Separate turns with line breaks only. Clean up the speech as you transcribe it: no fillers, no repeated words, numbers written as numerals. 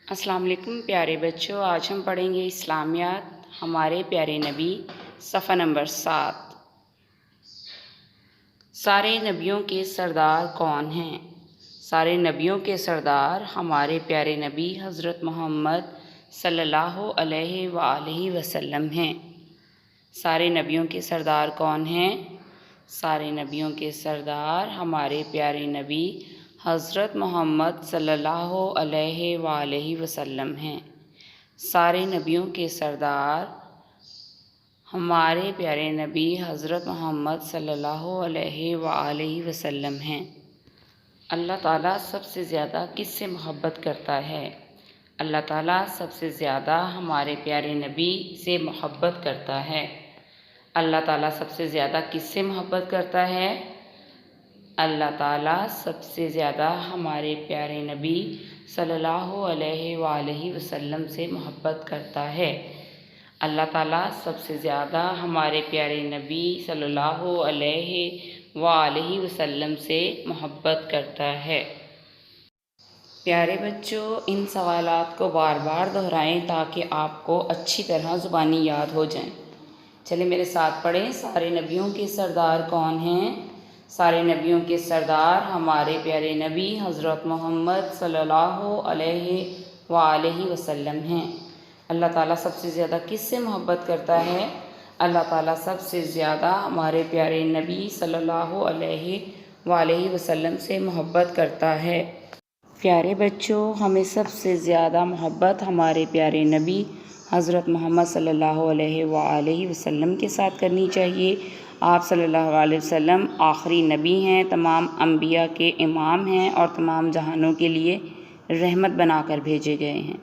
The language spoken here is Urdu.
السلام علیکم پیارے بچوں، آج ہم پڑھیں گے اسلامیات ہمارے پیارے نبی، صفحہ نمبر 7۔ سارے نبیوں کے سردار کون ہیں؟ سارے نبیوں کے سردار ہمارے پیارے نبی حضرت محمد صلی اللہ علیہ وآلہ وسلم ہیں۔ سارے نبیوں کے سردار کون ہیں؟ سارے نبیوں کے سردار ہمارے پیارے نبی حضرت محمد صلی اللہ علیہ وآلہ وسلم ہیں۔ سارے نبیوں کے سردار ہمارے پیارے نبی حضرت محمد صلی اللہ علیہ وآلہ وسلم ہیں۔ اللہ تعالیٰ سب سے زیادہ کس سے محبت کرتا ہے؟ اللہ تعالیٰ سب سے زیادہ ہمارے پیارے نبی سے محبت کرتا ہے۔ اللہ تعالیٰ سب سے زیادہ کس سے محبت کرتا ہے؟ اللہ تعالیٰ سب سے زیادہ ہمارے پیارے نبی صلی اللہ علیہ وآلہ وسلم سے محبت کرتا ہے۔ اللہ تعالیٰ سب سے زیادہ ہمارے پیارے نبی صلی اللہ علیہ وآلہ وسلم سے محبت کرتا ہے۔ پیارے بچوں، ان سوالات کو بار بار دہرائیں تاکہ آپ کو اچھی طرح زبانی یاد ہو جائیں۔ چلیں میرے ساتھ پڑھیں۔ سارے نبیوں کے سردار کون ہیں؟ سارے نبیوں کے سردار ہمارے پیارے نبی حضرت محمد صلی اللہ علیہ وآلہ وسلم ہیں۔ اللہ تعالیٰ سب سے زیادہ کس سے محبت کرتا ہے؟ اللہ تعالیٰ سب سے زیادہ ہمارے پیارے نبی صلی اللہ علیہ وآلہ وسلم سے محبت کرتا ہے۔ پیارے بچوں، ہمیں سب سے زیادہ محبت ہمارے پیارے نبی حضرت محمد صلی اللہ علیہ وآلہ وسلم کے ساتھ کرنی چاہیے۔ آپ صلی اللہ علیہ وسلم آخری نبی ہیں، تمام انبیاء کے امام ہیں اور تمام جہانوں کے لیے رحمت بنا کر بھیجے گئے ہیں۔